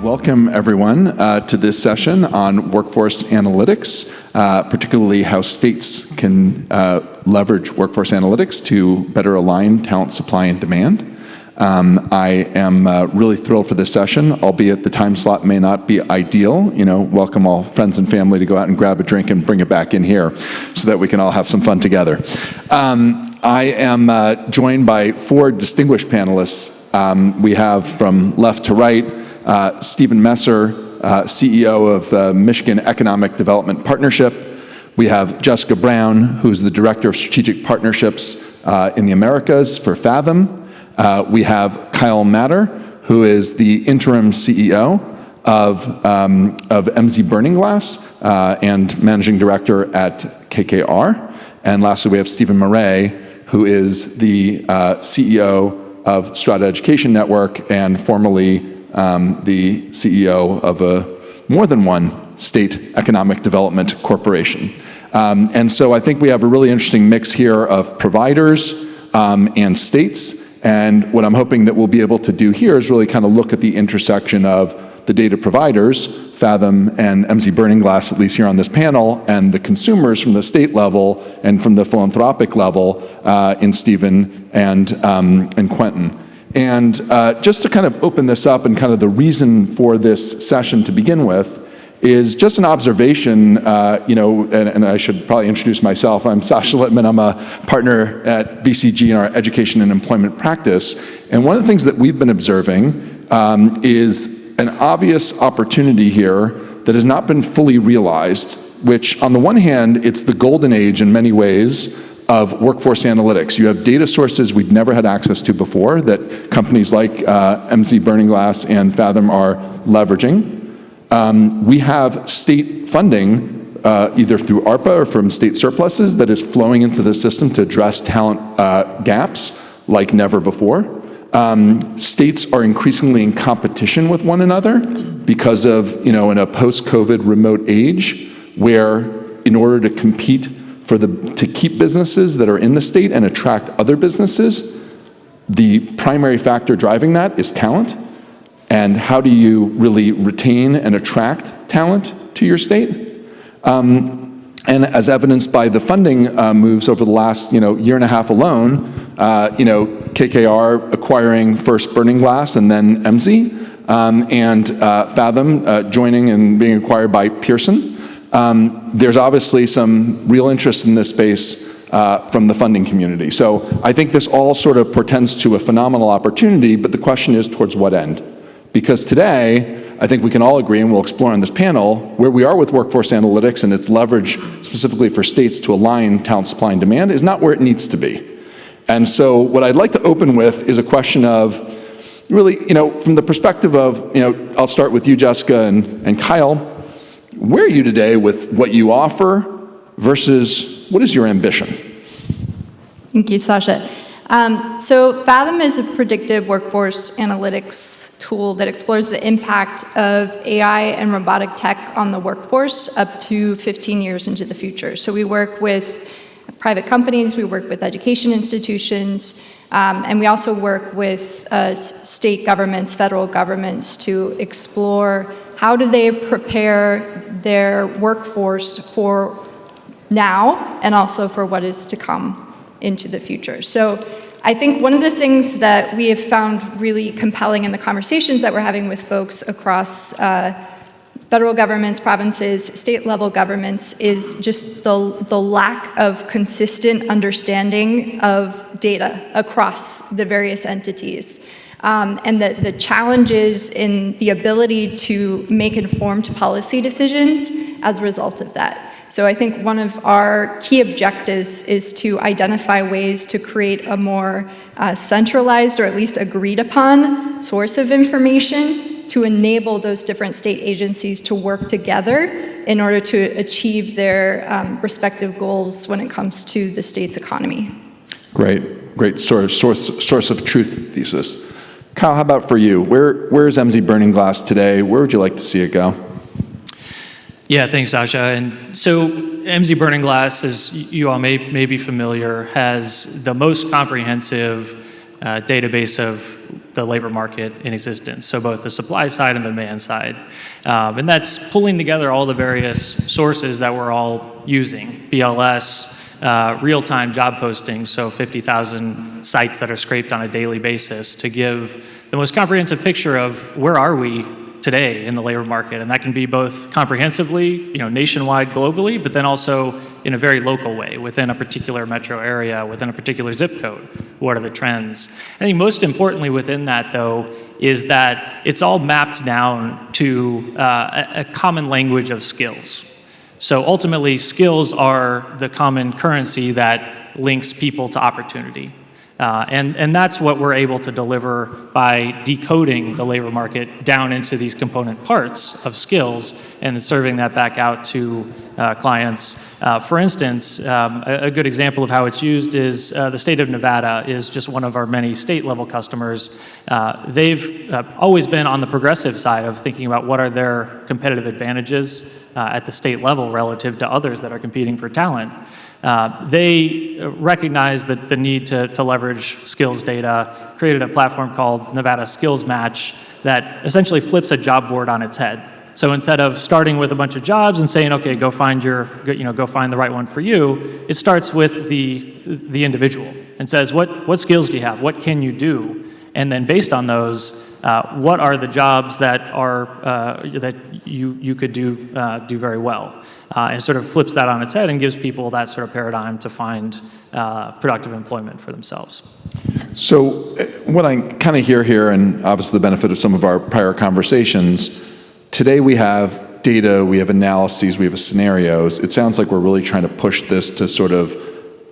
Welcome, everyone, to this session on workforce analytics, particularly how states can leverage workforce analytics to better align talent supply and demand. I am really thrilled for this session, albeit the time slot may not be ideal. You know, welcome all friends and family to go out and grab a drink and bring it back in here so that we can all have some fun together. I am joined by four distinguished panelists. We have from left to right, Stephen Messer, CEO of the Michigan Economic Development Partnership. We have Jessica Brown, who's the Director of Strategic Partnerships in the Americas for Fathom. We have Kyle Matter, who is the interim CEO of EMSI Burning Glass and Managing Director at KKR. And lastly, we have Stephen Moret, who is the CEO of Strata Education Network and formerly the CEO of more than one state economic development corporation. And so I think we have a really interesting mix here of providers and states. And what I'm hoping that we'll be able to do here is really kind of look at the intersection of the data providers, Fathom and EMSI Burning Glass, at least here on this panel, and the consumers from the state level and from the philanthropic level in Stephen and Quentin. And just to kind of open this up and kind of the reason for this session to begin with is just an observation, and I should probably introduce myself. I'm Sacha Litman. I'm a partner at BCG in our education and employment practice. And one of the things that we've been observing is an obvious opportunity here that has not been fully realized, which on the one hand, it's the golden age in many ways of workforce analytics. You have data sources we'd never had access to before that companies like EMSI Burning Glass and Fathom are leveraging. We have state funding, either through ARPA or from state surpluses, that is flowing into the system to address talent gaps like never before. States are increasingly in competition with one another because of, in a post-COVID remote age, where in order to compete to keep businesses that are in the state and attract other businesses, the primary factor driving that is talent. And how do you really retain and attract talent to your state? And as evidenced by the funding moves over the last year and a half alone, KKR acquiring first Burning Glass and then EMSI, and Fathom joining and being acquired by Pearson. There's obviously some real interest in this space from the funding community. So I think this all sort of portends to a phenomenal opportunity, but the question is towards what end? Because today, I think we can all agree, and we'll explore on this panel, where we are with workforce analytics and its leverage specifically for states to align talent supply and demand is not where it needs to be. And so what I'd like to open with is a question of really, from the perspective of, I'll start with you, Jessica, and Kyle. Where are you today with what you offer versus what is your ambition? Thank you, Sacha. So Fathom is a predictive workforce analytics tool that explores the impact of AI and robotic tech on the workforce up to 15 years into the future. So we work with private companies, we work with education institutions, and we also work with state governments, federal governments to explore how do they prepare their workforce for now and also for what is to come into the future. So I think one of the things that we have found really compelling in the conversations that we're having with folks across federal governments, provinces, state-level governments is just the lack of consistent understanding of data across the various entities. And the challenges in the ability to make informed policy decisions as a result of that. So I think one of our key objectives is to identify ways to create a more centralized or at least agreed upon source of information to enable those different state agencies to work together in order to achieve their respective goals when it comes to the state's economy. Great source of truth thesis. Kyle, how about for you? Where is EMSI Burning Glass today? Where would you like to see it go? Yeah, thanks, Sacha. And so EMSI Burning Glass, as you all may be familiar, has the most comprehensive database of the labor market in existence, so both the supply side and the demand side. And that's pulling together all the various sources that we're all using, BLS, real-time job postings, so 50,000 sites that are scraped on a daily basis to give the most comprehensive picture of where are we today in the labor market. And that can be both comprehensively, nationwide, globally, but then also in a very local way, within a particular metro area, within a particular zip code. What are the trends? I think most importantly within that, though, is that it's all mapped down to a common language of skills. So ultimately, skills are the common currency that links people to opportunity. And that's what we're able to deliver by decoding the labor market down into these component parts of skills and then serving that back out to clients. For instance, a good example of how it's used is the state of Nevada is just one of our many state-level customers. They've always been on the progressive side of thinking about what are their competitive advantages at the state level relative to others that are competing for talent. They recognized that the need to leverage skills data, created a platform called Nevada Skills Match that essentially flips a job board on its head. So instead of starting with a bunch of jobs and saying, okay, go find the right one for you, it starts with the individual and says, what skills do you have? What can you do? And then based on those, what are the jobs that are that you could do very well? And sort of flips that on its head and gives people that sort of paradigm to find productive employment for themselves. So what I kind of hear here, and obviously the benefit of some of our prior conversations, today we have data, we have analyses, we have scenarios. It sounds like we're really trying to push this to sort of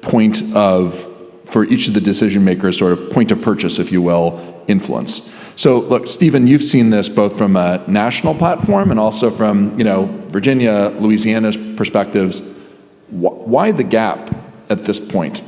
point of, for each of the decision makers, sort of point of purchase, if you will, influence. So look, Stephen, you've seen this both from a national platform and also from, Virginia, Louisiana's perspectives. Why the gap at this point?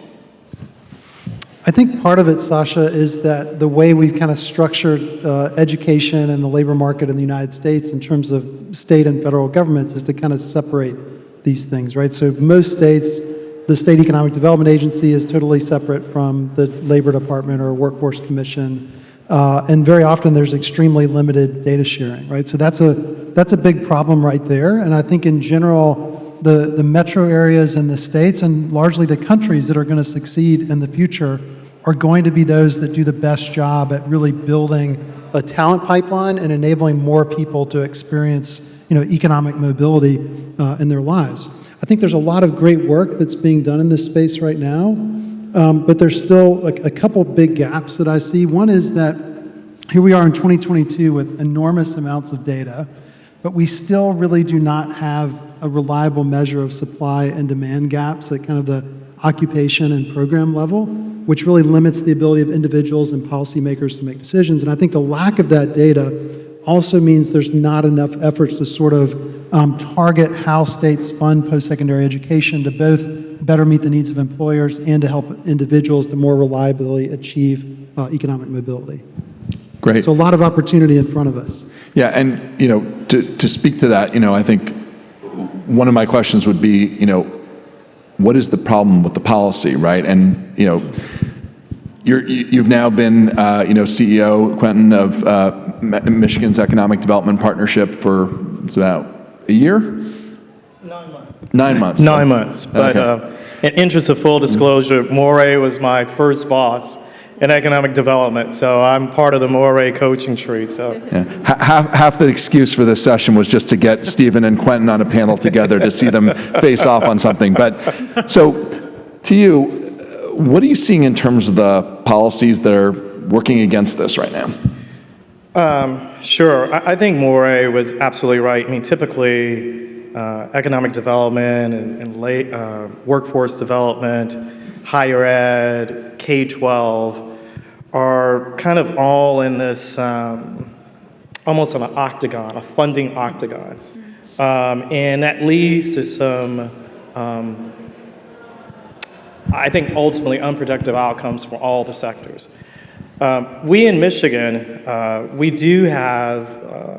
I think part of it, Sacha, is that the way we've kind of structured education and the labor market in the United States in terms of state and federal governments is to kind of separate these things, right? So most states, the State Economic Development Agency is totally separate from the Labor Department or Workforce Commission. And very often there's extremely limited data sharing, right? So that's a big problem right there. And I think in general, the metro areas and the states and largely the countries that are going to succeed in the future are going to be those that do the best job at really building a talent pipeline and enabling more people to experience, economic mobility in their lives. I think there's a lot of great work that's being done in this space right now, but there's still a couple big gaps that I see. One is that here we are in 2022 with enormous amounts of data, but we still really do not have a reliable measure of supply and demand gaps at kind of the occupation and program level, which really limits the ability of individuals and policymakers to make decisions. And I think the lack of that data also means there's not enough efforts to sort of target how states fund post-secondary education to both better meet the needs of employers and to help individuals to more reliably achieve economic mobility. Great. So a lot of opportunity in front of us. Yeah, and to speak to that, I think one of my questions would be, what is the problem with the policy, right? And you've now been CEO, Quentin, of Michigan's Economic Development Partnership for about a year? 9 months. 9 months. 9 months. But Okay. in interest of full disclosure, Moret was my first boss in economic development, so I'm part of the Moret coaching tree. So Yeah. Half the excuse for this session was just to get Stephen and Quentin on a panel together to see them face off on something. But so to you, what are you seeing in terms of the policies that are working against this right now? Sure, I think Moret was absolutely right. I mean, typically economic development and workforce development, higher ed, K-12 are kind of all in this almost on an octagon, a funding octagon. And that leads to some, I think, ultimately unproductive outcomes for all the sectors. We in Michigan, we do have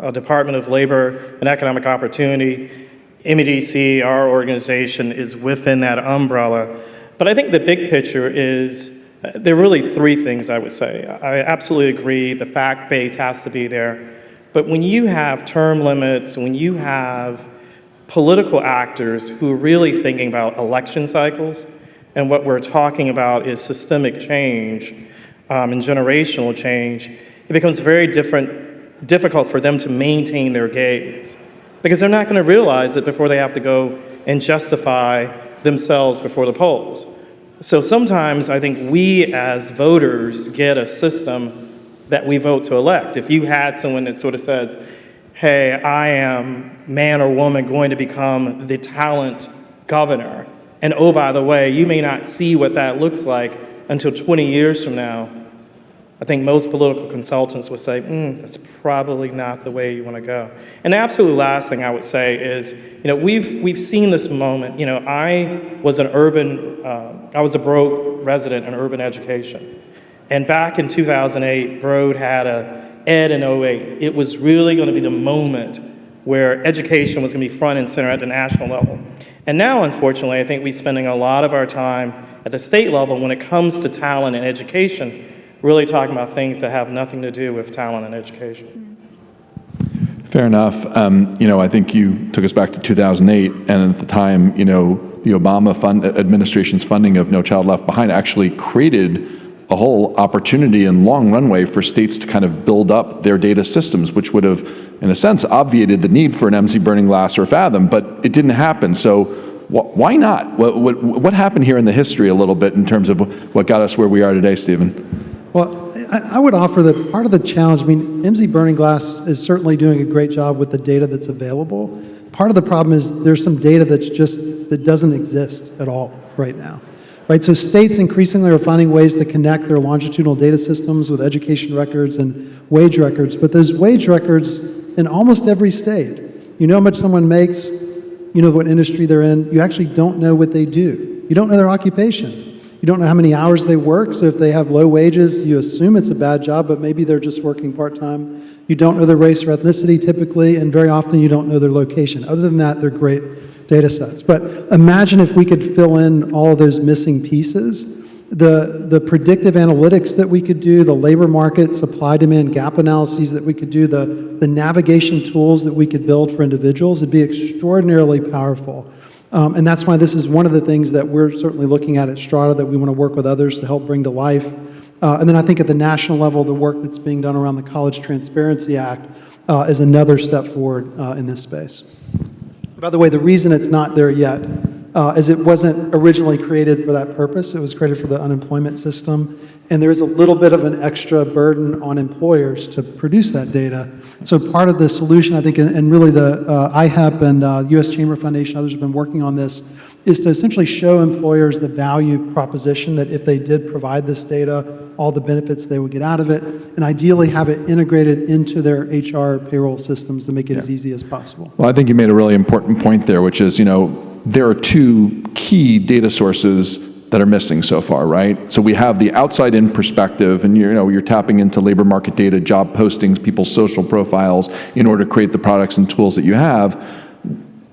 a Department of Labor and Economic Opportunity. MEDC, our organization, is within that umbrella. But I think the big picture is There are really three things I would say. I absolutely agree the fact base has to be there. But when you have term limits, when you have political actors who are really thinking about election cycles, and what we're talking about is systemic change and generational change, it becomes very difficult for them to maintain their gaze, because they're not going to realize it before they have to go and justify themselves before the polls. So sometimes I think we as voters get a system that we vote to elect. If you had someone that sort of says, hey, I am man or woman going to become the talent governor, and oh, by the way, you may not see what that looks like until 20 years from now, I think most political consultants would say, that's probably not the way you want to go. And the absolute last thing I would say is, we've seen this moment. I was a Broad resident in urban education. And back in 2008, Broad had a Ed in 08. It was really going to be the moment where education was going to be front and center at the national level. And now, unfortunately, I think we're spending a lot of our time at the state level when it comes to talent and education, really talking about things that have nothing to do with talent and education. Fair enough. I think you took us back to 2008, and at the time, the Obama administration's funding of No Child Left Behind actually created a whole opportunity and long runway for states to kind of build up their data systems, which would have, in a sense, obviated the need for an EMSI Burning Glass or Faethm, but it didn't happen. So why not? What happened here in the history a little bit in terms of what got us where we are today, Stephen? Well, I would offer that part of the challenge, EMSI Burning Glass is certainly doing a great job with the data that's available. Part of the problem is there's some data that doesn't exist at all right now. Right, so states increasingly are finding ways to connect their longitudinal data systems with education records and wage records, but those wage records in almost every state, you know how much someone makes, you know what industry they're in, you actually don't know what they do. You don't know their occupation. You don't know how many hours they work, so if they have low wages, you assume it's a bad job, but maybe they're just working part-time. You don't know their race or ethnicity typically, and very often you don't know their location. Other than that, they're great data sets. But imagine if we could fill in all of those missing pieces, the predictive analytics that we could do, the labor market, supply-demand gap analyses that we could do, the navigation tools that we could build for individuals, it'd be extraordinarily powerful. And that's why this is one of the things that we're certainly looking at Strata, that we want to work with others to help bring to life. And then I think at the national level, the work that's being done around the College Transparency Act is another step forward in this space. By the way, the reason it's not there yet is it wasn't originally created for that purpose. It was created for the unemployment system. And there is a little bit of an extra burden on employers to produce that data. So part of the solution, I think, and really the IHEP and U.S. Chamber Foundation, others have been working on this, is to essentially show employers the value proposition that if they did provide this data, all the benefits they would get out of it, and ideally have it integrated into their HR payroll systems to make it as easy as possible. Well, I think you made a really important point there, which is, there are two key data sources that are missing so far, right? So we have the outside-in perspective, and you're tapping into labor market data, job postings, people's social profiles in order to create the products and tools that you have.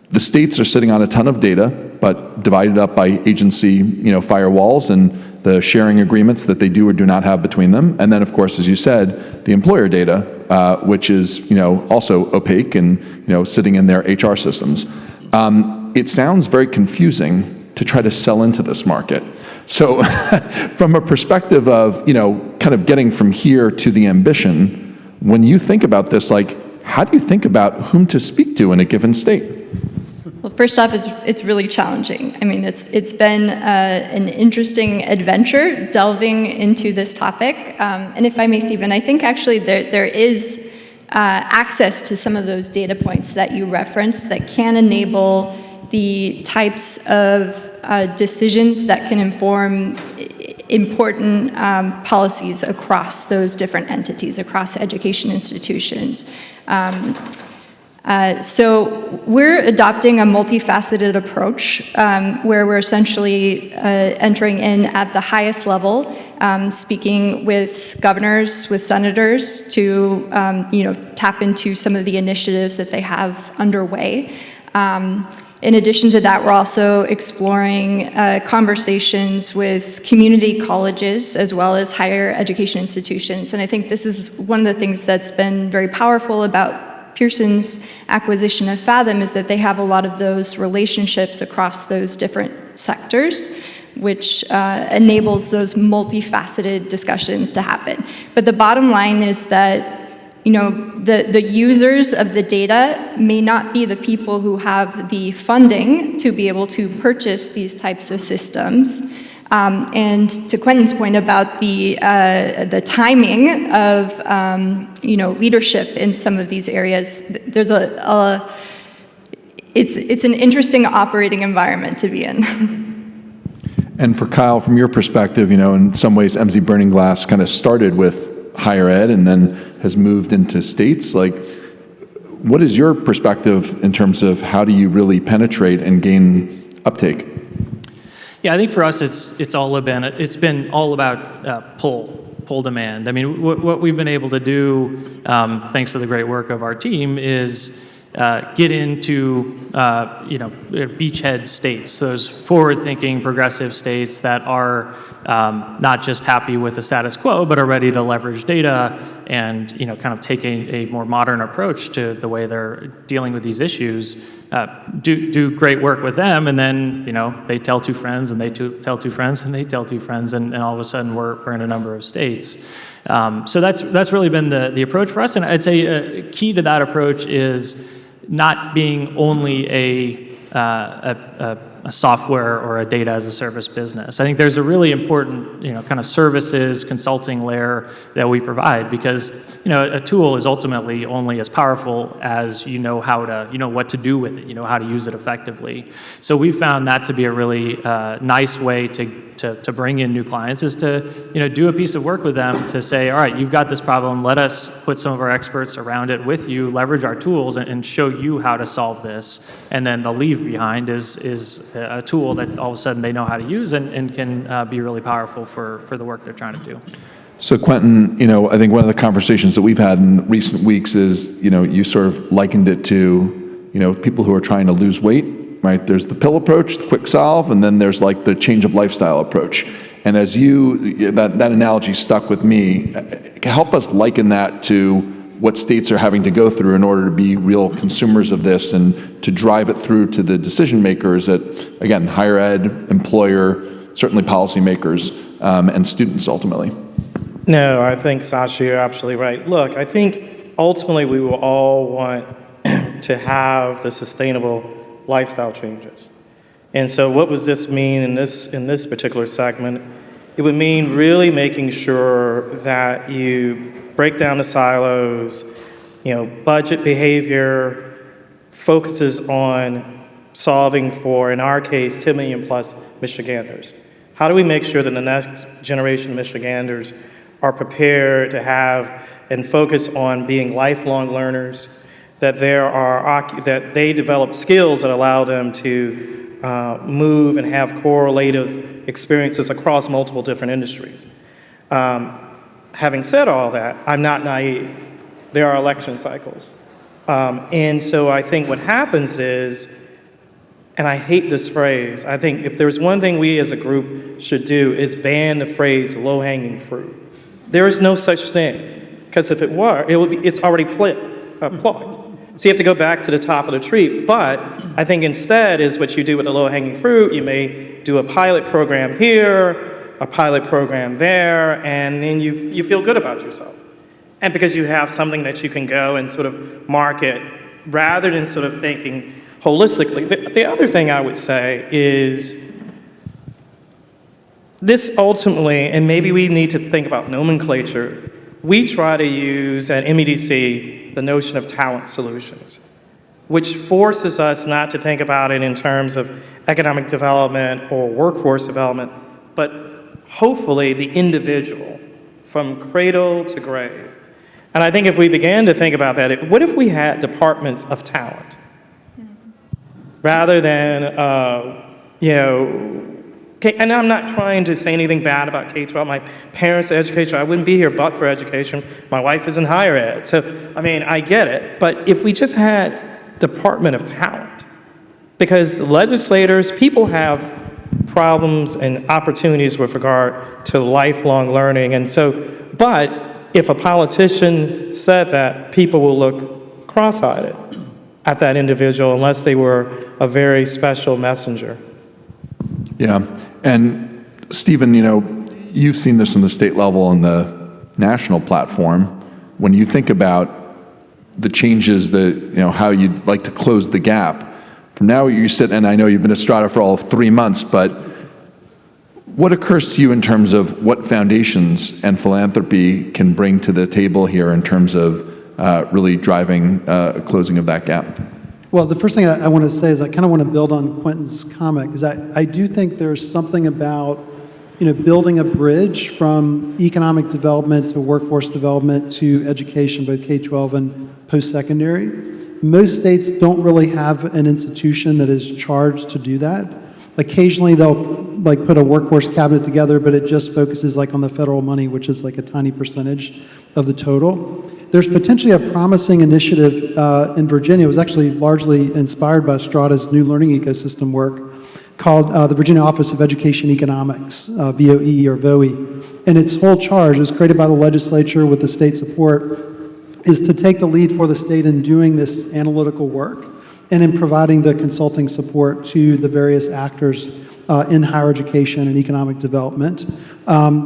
The states are sitting on a ton of data, but divided up by agency, firewalls and the sharing agreements that they do or do not have between them. And then, of course, as you said, the employer data, which is, also opaque and, sitting in their HR systems. It sounds very confusing to try to sell into this market. So from a perspective of, kind of getting from here to the ambition, when you think about this, how do you think about whom to speak to in a given state? Well, first off, it's really challenging. It's been an interesting adventure delving into this topic. And if I may, Stephen, I think actually there is access to some of those data points that you referenced that can enable the types of decisions that can inform important policies across those different entities, across education institutions. So we're adopting a multifaceted approach where we're essentially entering in at the highest level, speaking with governors, with senators to tap into some of the initiatives that they have underway. In addition to that, we're also exploring conversations with community colleges as well as higher education institutions. And I think this is one of the things that's been very powerful about Pearson's acquisition of Faethm, is that they have a lot of those relationships across those different sectors, which enables those multifaceted discussions to happen. But the bottom line is that the users of the data may not be the people who have the funding to be able to purchase these types of systems. And to Quentin's point about the timing of leadership in some of these areas, there's it's an interesting operating environment to be in. And for Kyle, from your perspective, in some ways, EMSI Burning Glass kind of started with higher ed and then has moved into states. Like, what is your perspective in terms of how do you really penetrate and gain uptake? Yeah, I think for us, it's been all about pull demand. I mean, what we've been able to do, thanks to the great work of our team, is get into beachhead states, those forward-thinking, progressive states that are not just happy with the status quo, but are ready to leverage data and kind of take a more modern approach to the way they're dealing with these issues. Do great work with them, and then they tell two friends, and they tell two friends, and they tell two friends, and all of a sudden we're in a number of states. So that's really been the approach for us, and I'd say a key to that approach is not being only a software or a data as a service business. I think there's a really important, kind of services consulting layer that we provide, because, a tool is ultimately only as powerful as what to do with it, how to use it effectively. So we found that to be a really nice way to bring in new clients, is to, do a piece of work with them to say, all right, you've got this problem, let us put some of our experts around it with you, leverage our tools, and show you how to solve this. And then the leave behind is a tool that all of a sudden they know how to use and can be really powerful for the work they're trying to do. So Quentin, I think one of the conversations that we've had in recent weeks is, you sort of likened it to, people who are trying to lose weight, right? There's the pill approach, the quick solve, and then there's like the change of lifestyle approach. And as that analogy stuck with me, help us liken that to what states are having to go through in order to be real consumers of this and to drive it through to the decision makers at, again, higher ed, employer, certainly policymakers, and students ultimately. No, I think, Sacha, you're absolutely right. Look, I think ultimately we will all want to have the sustainable lifestyle changes. And so what does this mean in this particular segment? It would mean really making sure that you break down the silos, budget behavior, focuses on solving for, in our case, 10 million plus Michiganders. How do we make sure that the next generation of Michiganders are prepared to have and focus on being lifelong learners, that they develop skills that allow them to move and have correlative experiences across multiple different industries. Having said all that, I'm not naive. There are election cycles. And so I think what happens is, and I hate this phrase, I think if there's one thing we as a group should do is ban the phrase low-hanging fruit. There is no such thing, because if it were, it's already plucked. So you have to go back to the top of the tree. But I think instead is what you do with the low-hanging fruit. You may do a pilot program here, a pilot program there, and then you feel good about yourself. And because you have something that you can go and sort of market, rather than sort of thinking holistically. The other thing I would say is this ultimately, and maybe we need to think about nomenclature, we try to use at MEDC the notion of talent solutions, which forces us not to think about it in terms of economic development or workforce development, but hopefully the individual from cradle to grave. And I think if we began to think about that, what if we had departments of talent? Rather than, and I'm not trying to say anything bad about K-12. My parents' education, I wouldn't be here but for education. My wife is in higher ed. So, I get it. But if we just had Department of Talent, Because legislators, people have problems and opportunities with regard to lifelong learning. And so, but if a politician said that, people will look cross-eyed at that individual unless they were a very special messenger. Yeah, and Stephen, you've seen this from the state level and the national platform. When you think about the changes that, how you'd like to close the gap, from now you sit, and I know you've been at Strata for all of 3 months, but what occurs to you in terms of what foundations and philanthropy can bring to the table here in terms of really driving a closing of that gap? Well, the first thing I want to say is I kind of want to build on Quentin's comment, because I do think there's something about building a bridge from economic development to workforce development to education, both K-12 and post-secondary. Most states don't really have an institution that is charged to do that. Occasionally they'll put a workforce cabinet together, but it just focuses on the federal money, which is a tiny percentage of the total. There's potentially a promising initiative in Virginia. It was actually largely inspired by Strata's new learning ecosystem work called the Virginia Office of Education Economics, VOE or VOE. And its whole charge, it was created by the legislature with the state support, is to take the lead for the state in doing this analytical work and in providing the consulting support to the various actors in higher education and economic development.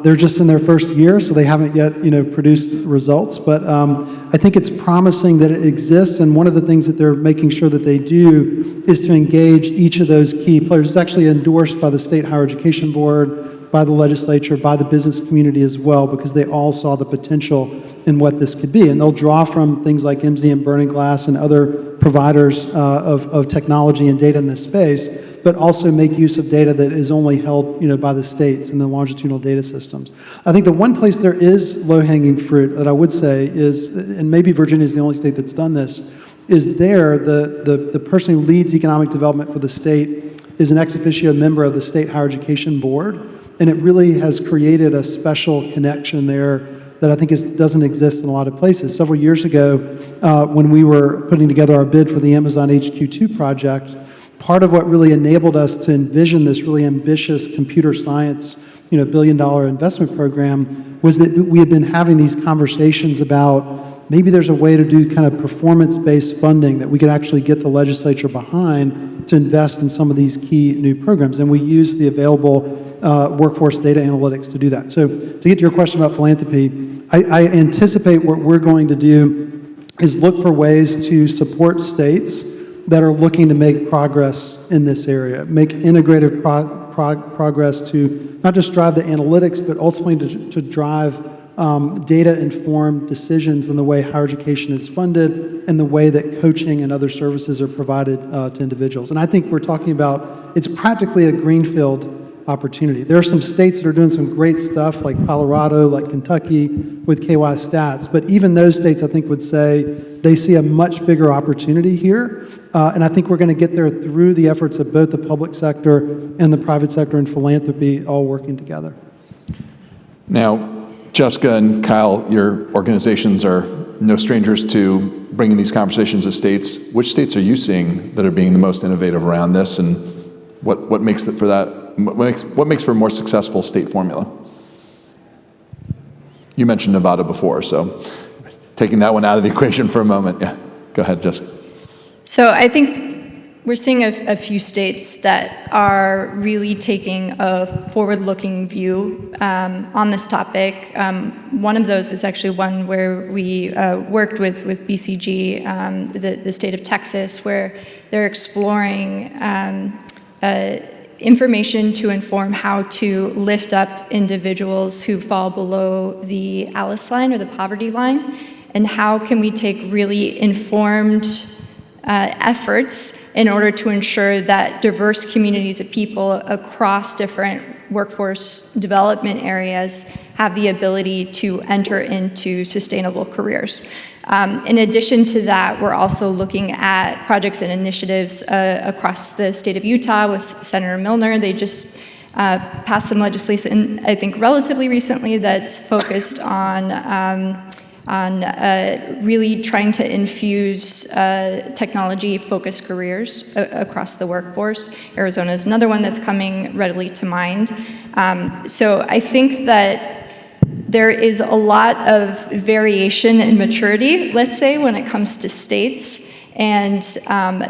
They're just in their first year, so they haven't yet produced results, but I think it's promising that it exists, and one of the things that they're making sure that they do is to engage each of those key players. It's actually endorsed by the State Higher Education Board, by the legislature, by the business community as well, because they all saw the potential in what this could be. And they'll draw from things like EMSI Burning Glass and other providers of technology and data in this space, but also make use of data that is only held by the states and the longitudinal data systems. I think the one place there is low-hanging fruit that I would say is, and maybe Virginia is the only state that's done this, is the person who leads economic development for the state is an ex officio member of the State Higher Education Board, and it really has created a special connection there that I think doesn't exist in a lot of places. Several years ago, when we were putting together our bid for the Amazon HQ2 project, part of what really enabled us to envision this really ambitious computer science, billion-dollar investment program was that we had been having these conversations about maybe there's a way to do kind of performance-based funding that we could actually get the legislature behind to invest in some of these key new programs. And we used the available workforce data analytics to do that. So to get to your question about philanthropy, I anticipate what we're going to do is look for ways to support states that are looking to make progress in this area, make integrated progress to not just drive the analytics, but ultimately to drive data-informed decisions in the way higher education is funded and the way that coaching and other services are provided to individuals. And I think we're talking about, it's practically a greenfield opportunity. There are some states that are doing some great stuff like Colorado, like Kentucky with KY Stats, but even those states I think would say they see a much bigger opportunity here. And I think we're going to get there through the efforts of both the public sector and the private sector and philanthropy all working together. Now, Jessica and Kyle, your organizations are no strangers to bringing these conversations to states. Which states are you seeing that are being the most innovative around this, and what makes it for that? What makes for a more successful state formula? You mentioned Nevada before, so taking that one out of the equation for a moment. Yeah, go ahead, Jessica. So I think we're seeing a few states that are really taking a forward-looking view on this topic. One of those is actually one where we worked with BCG, the state of Texas, where they're exploring information to inform how to lift up individuals who fall below the ALICE line or the poverty line, and how can we take really informed efforts in order to ensure that diverse communities of people across different workforce development areas have the ability to enter into sustainable careers. In addition to that, we're also looking at projects and initiatives across the state of Utah with Senator Milner. They just passed some legislation, I think relatively recently, that's focused on on really trying to infuse technology-focused careers across the workforce. Arizona is another one that's coming readily to mind. So I think that there is a lot of variation in maturity, let's say, when it comes to states and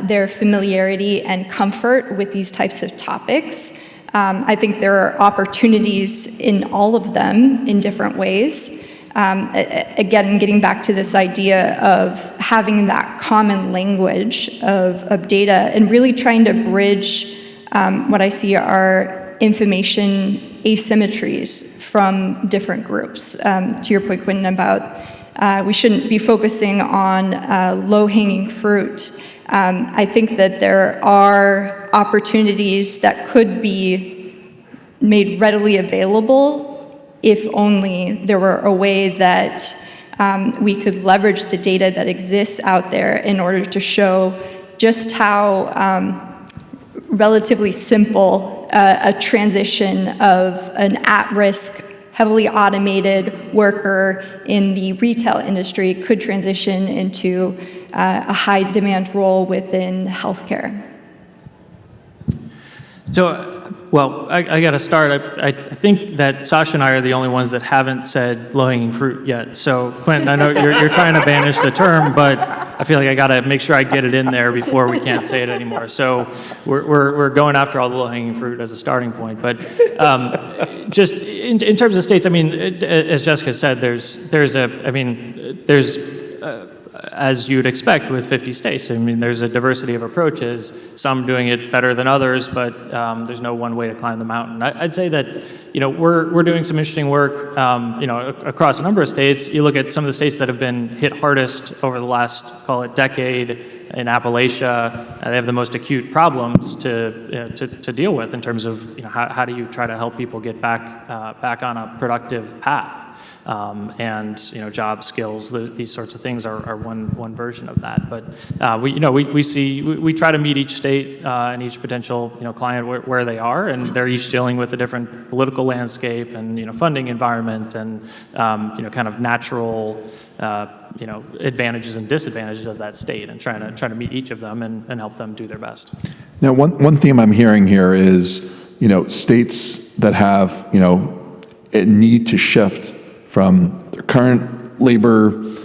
their familiarity and comfort with these types of topics. I think there are opportunities in all of them in different ways. Again, getting back to this idea of having that common language of data and really trying to bridge what I see are information asymmetries from different groups. To your point, Quentin, about we shouldn't be focusing on low-hanging fruit. I think that there are opportunities that could be made readily available if only there were a way that we could leverage the data that exists out there in order to show just how relatively simple a transition of an at-risk, heavily automated worker in the retail industry could transition into a high-demand role within healthcare. So, well, I got to start. I think that Sacha and I are the only ones that haven't said low-hanging fruit yet. So, Quentin, I know you're trying to banish the term, but I feel like I got to make sure I get it in there before we can't say it anymore. So, we're going after all the low-hanging fruit as a starting point. But just in terms of states, I mean, as Jessica said, there's as you'd expect with 50 states. I mean, there's a diversity of approaches, some doing it better than others, but there's no one way to climb the mountain. I'd say that, we're doing some interesting work, across a number of states. You look at some of the states that have been hit hardest over the last, call it, decade. In Appalachia, they have the most acute problems to deal with in terms of, how do you try to help people get back on a productive path. And job skills, these sorts of things are one version of that. But we try to meet each state and each potential client where they are, and they're each dealing with a different political landscape and funding environment and kind of natural advantages and disadvantages of that state, and trying to meet each of them and help them do their best. Now, one theme I'm hearing here is states that have a need to shift from their current labor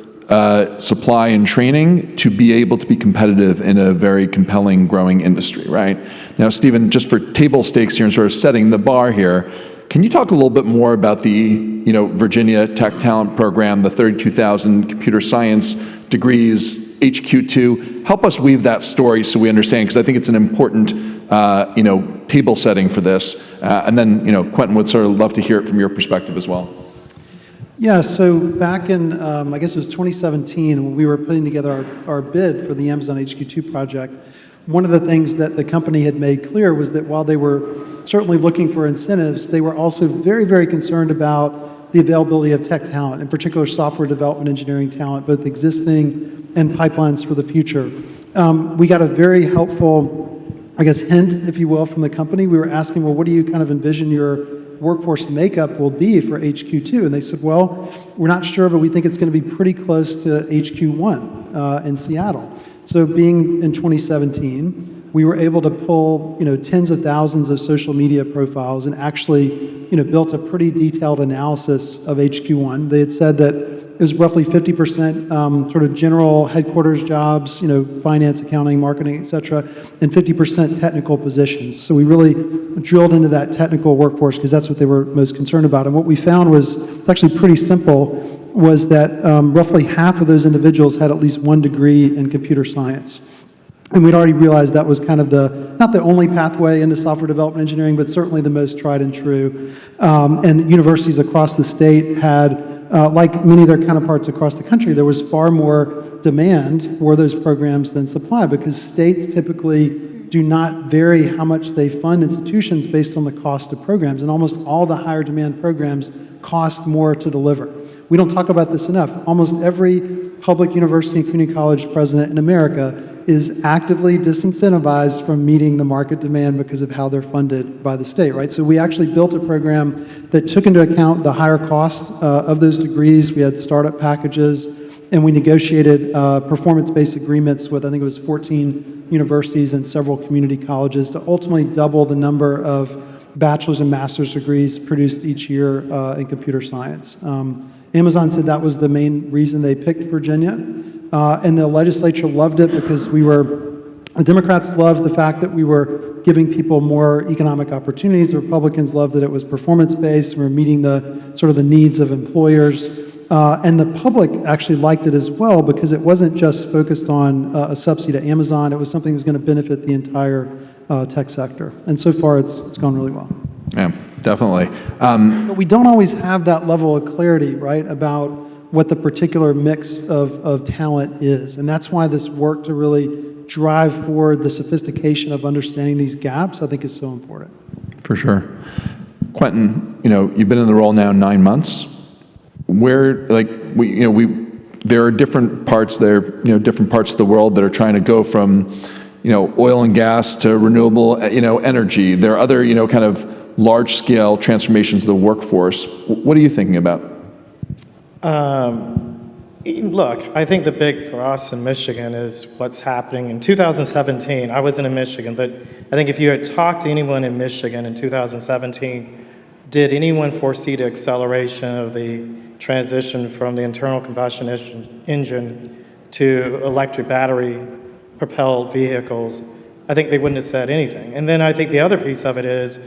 supply and training to be able to be competitive in a very compelling, growing industry, right? Now, Stephen, just for table stakes here and sort of setting the bar here, can you talk a little bit more about the Virginia Tech Talent Program, the 32,000 computer science degrees, HQ2? Help us weave that story so we understand, because I think it's an important table setting for this. And then, Quentin would sort of love to hear it from your perspective as well. Yeah, so back in, I guess it was 2017, when we were putting together our bid for the Amazon HQ2 project, one of the things that the company had made clear was that while they were certainly looking for incentives, they were also very, very concerned about the availability of tech talent, in particular software development engineering talent, both existing and pipelines for the future. We got a very helpful, hint, if you will, from the company. We were asking, well, what do you kind of envision your workforce makeup will be for HQ2? And they said, well, we're not sure, but we think it's going to be pretty close to HQ1 in Seattle. So being in 2017, we were able to pull, tens of thousands of social media profiles and actually, built a pretty detailed analysis of HQ1. They had said that it was roughly 50% sort of general headquarters jobs, finance, accounting, marketing, et cetera, and 50% technical positions. So we really drilled into that technical workforce because that's what they were most concerned about. And what we found was, it's actually pretty simple, was that roughly half of those individuals had at least one degree in computer science. And we'd already realized that was kind of not the only pathway into software development engineering, but certainly the most tried and true. And universities across the state had, like many of their counterparts across the country, there was far more demand for those programs than supply, because states typically do not vary how much they fund institutions based on the cost of programs. And almost all the higher demand programs cost more to deliver. We don't talk about this enough. Almost every public university and community college president in America is actively disincentivized from meeting the market demand because of how they're funded by the state, right? So we actually built a program that took into account the higher cost of those degrees. We had startup packages, and we negotiated performance-based agreements with, I think it was 14 universities and several community colleges to ultimately double the number of bachelor's and master's degrees produced each year in computer science. Amazon said that was the main reason they picked Virginia, and the legislature loved it because the Democrats loved the fact that we were giving people more economic opportunities. The Republicans loved that it was performance-based. We were meeting the sort of the needs of employers. And the public actually liked it as well because it wasn't just focused on a subsidy to Amazon. It was something that was going to benefit the entire tech sector. And so far, it's gone really well. Yeah, definitely. But we don't always have that level of clarity, right, about what the particular mix of talent is. And that's why this work to really drive forward the sophistication of understanding these gaps, I think, is so important. For sure. Quentin, you've been in the role now 9 months. There are different parts different parts of the world that are trying to go from, oil and gas to renewable, energy. There are other, kind of large-scale transformations of the workforce. What are you thinking about? Look, I think the big for us in Michigan is what's happening. In 2017, I wasn't in Michigan, but I think if you had talked to anyone in Michigan in 2017, did anyone foresee the acceleration of the transition from the internal combustion engine to electric battery-propelled vehicles? I think they wouldn't have said anything. And then I think the other piece of it is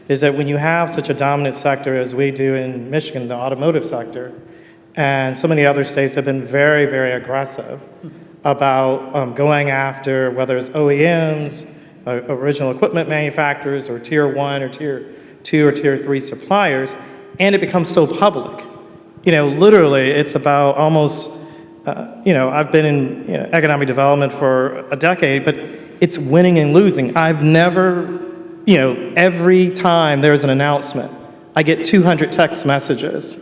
that when you have such a dominant sector as we do in Michigan, the automotive sector, and some of the other states have been very, very aggressive about going after whether it's OEMs, original equipment manufacturers, or tier 1 or tier 2 or tier 3 suppliers, and it becomes so public. Literally, it's about almost, I've been in economic development for a decade, but it's winning and losing. I've never, every time there's an announcement, I get 200 text messages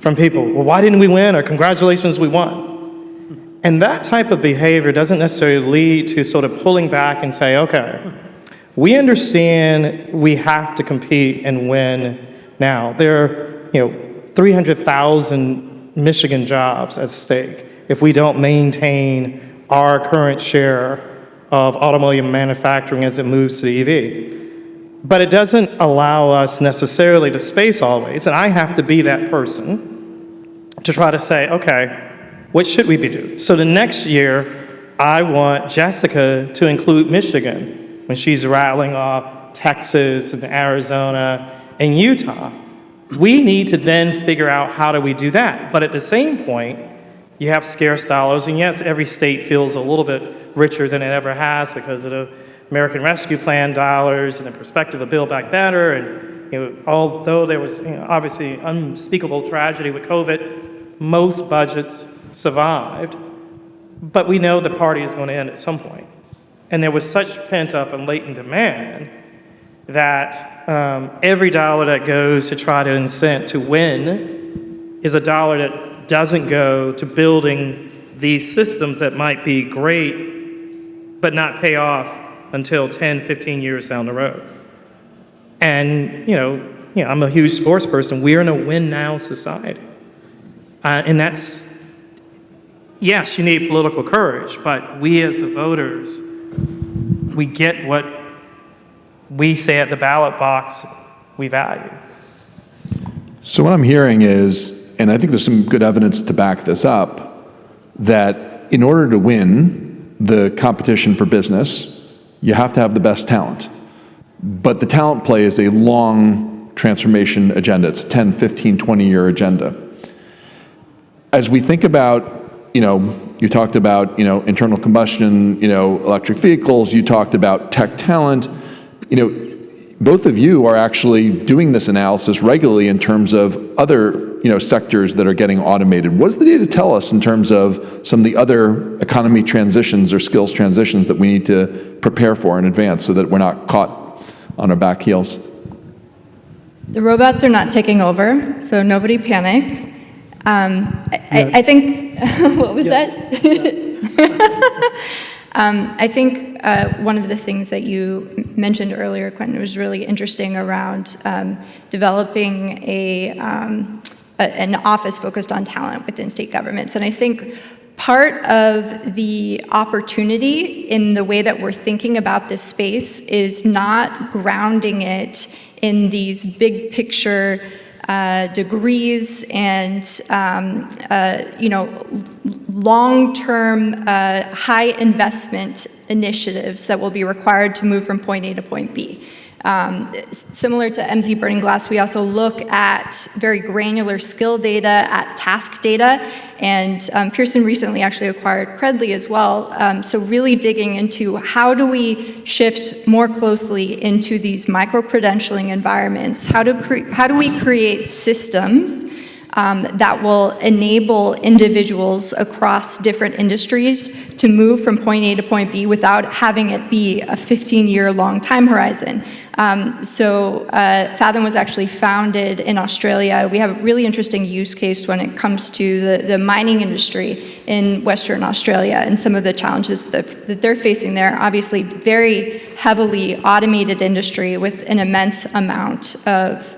from people. Well, why didn't we win? Or congratulations, we won. And that type of behavior doesn't necessarily lead to sort of pulling back and say, okay, we understand we have to compete and win now. There are, 300,000 Michigan jobs at stake if we don't maintain our current share of automobile manufacturing as it moves to the EV. But it doesn't allow us necessarily to space always, and I have to be that person to try to say, okay, what should we be doing? So the next year, I want Jessica to include Michigan when she's rattling off Texas and Arizona and Utah. We need to then figure out how do we do that. But at the same point, you have scarce dollars, and yes, every state feels a little bit richer than it ever has because of the American Rescue Plan dollars and the perspective of Build Back Better. And although there was obviously unspeakable tragedy with COVID, most budgets survived. But we know the party is going to end at some point. And there was such pent-up and latent demand that every dollar that goes to try to incent to win is a dollar that doesn't go to building these systems that might be great but not pay off until 10, 15 years down the road. And, I'm a huge sports person. We're in a win-now society. And that's, yes, you need political courage, but we as the voters, we get what we say at the ballot box we value. So what I'm hearing is, and I think there's some good evidence to back this up, that in order to win the competition for business, you have to have the best talent. But the talent play is a long transformation agenda. It's a 10, 15, 20-year agenda. As we think about, you talked about, internal combustion, electric vehicles, you talked about tech talent, both of you are actually doing this analysis regularly in terms of other, sectors that are getting automated. What does the data tell us in terms of some of the other economy transitions or skills transitions that we need to prepare for in advance so that we're not caught on our back heels? The robots are not taking over, so nobody panic. I think, what was that? I think one of the things that you mentioned earlier, Quentin, was really interesting around developing an office focused on talent within state governments. And I think part of the opportunity in the way that we're thinking about this space is not grounding it in these big picture degrees and long-term high investment initiatives that will be required to move from point A to point B. Similar to EMSI Burning Glass, we also look at very granular skill data, at task data, and Pearson recently actually acquired Credly as well. So really digging into how do we shift more closely into these micro-credentialing environments? How do we create systems that will enable individuals across different industries to move from point A to point B without having it be a 15-year long time horizon. Fathom was actually founded in Australia. We have a really interesting use case when it comes to the mining industry in Western Australia and some of the challenges that they're facing there. Obviously, very heavily automated industry with an immense amount of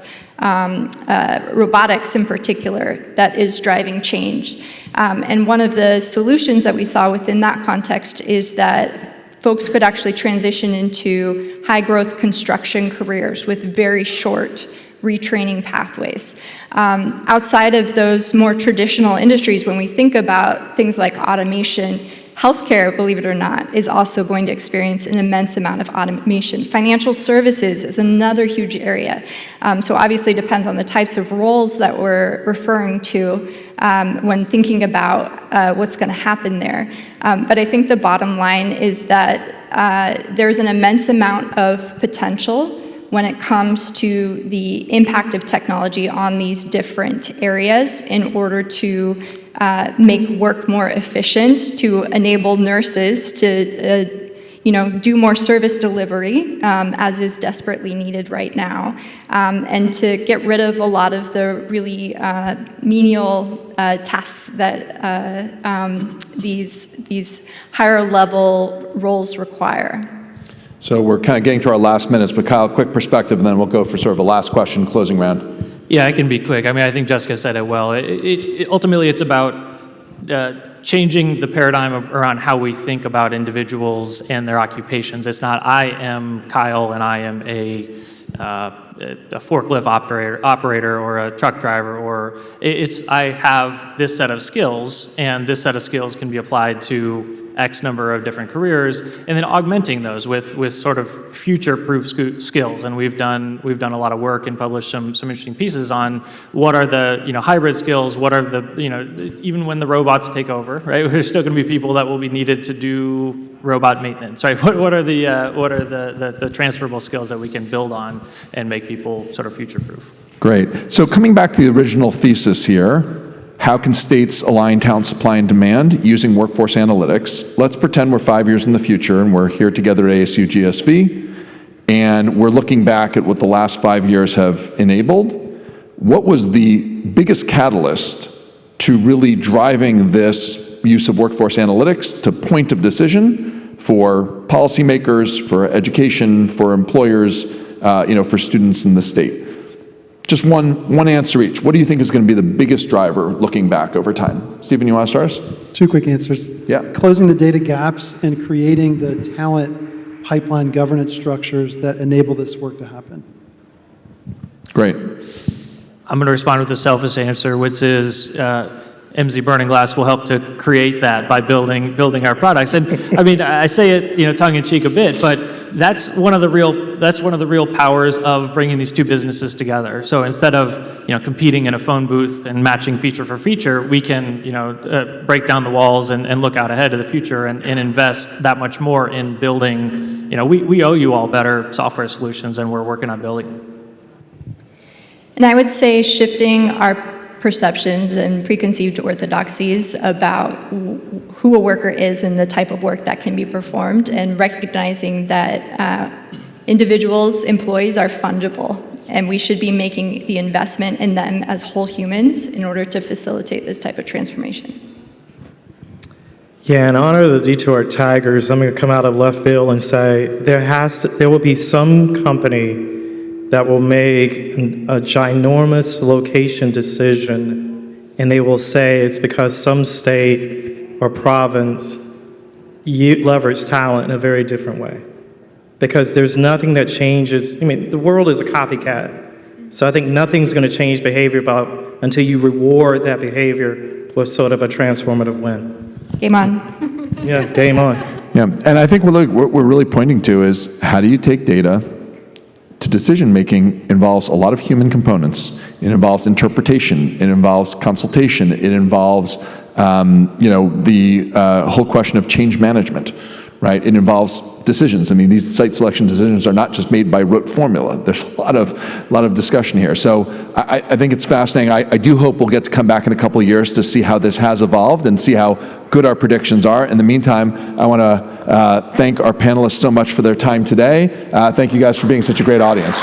robotics in particular that is driving change. And one of the solutions that we saw within that context is that folks could actually transition into high-growth construction careers with very short retraining pathways. Outside of those more traditional industries, when we think about things like automation, healthcare, believe it or not, is also going to experience an immense amount of automation. Financial services is another huge area. So obviously it depends on the types of roles that we're referring to when thinking about what's going to happen there. But I think the bottom line is that there's an immense amount of potential when it comes to the impact of technology on these different areas in order to make work more efficient, to enable nurses to do more service delivery, as is desperately needed right now, and to get rid of a lot of the really menial tasks that these higher level roles require. So we're kind of getting to our last minutes, but Kyle, quick perspective, and then we'll go for sort of a last question, closing round. Yeah, I can be quick. I mean, I think Jessica said it well. Ultimately, it's about changing the paradigm around how we think about individuals and their occupations. It's not, I am Kyle and I am a forklift operator or a truck driver, or it's I have this set of skills, and this set of skills can be applied to X number of different careers, and then augmenting those with sort of future-proof skills. And we've done a lot of work and published some interesting pieces on what are the hybrid skills, what are the even when the robots take over, right? There's still going to be people that will be needed to do robot maintenance, right? What are the transferable skills that we can build on and make people sort of future-proof? Great. So coming back to the original thesis here. How can states align talent supply and demand using workforce analytics? Let's pretend we're 5 years in the future and we're here together at ASU+GSV, and we're looking back at what the last 5 years have enabled. What was the biggest catalyst to really driving this use of workforce analytics to point of decision for policymakers, for education, for employers, for students in the state? Just one answer each. What do you think is going to be the biggest driver looking back over time? Stephen, you want to start us? 2 quick answers. Yeah. Closing the data gaps and creating the talent pipeline governance structures that enable this work to happen. Great. I'm going to respond with a selfish answer, which is EMSI Burning Glass will help to create that by building our products. And I mean, I say it, tongue in cheek a bit, but that's one of the real powers of bringing these two businesses together. So instead of competing in a phone booth and matching feature for feature, we can break down the walls and look out ahead to the future and invest that much more in building. We owe you all better software solutions, and we're working on building. And I would say shifting our perceptions and preconceived orthodoxies about who a worker is and the type of work that can be performed, and recognizing that individuals, employees are fungible, and we should be making the investment in them as whole humans in order to facilitate this type of transformation. Yeah, in honor of the Detour Tigers, I'm going to come out of left field and say there will be some company that will make a ginormous location decision, and they will say it's because some state or province leveraged talent in a very different way. Because there's nothing that changes. I mean, the world is a copycat. So I think nothing's going to change behavior until you reward that behavior with sort of a transformative win. Game on. Yeah, game on. Yeah, and I think what we're really pointing to is how do you take data to decision-making involves a lot of human components. It involves interpretation. It involves consultation. It involves, the whole question of change management, right? It involves decisions. I mean, these site selection decisions are not just made by rote formula. There's a lot of discussion here. So I think it's fascinating. I do hope we'll get to come back in a couple of years to see how this has evolved and see how good our predictions are. In the meantime, I want to thank our panelists so much for their time today. Thank you guys for being such a great audience.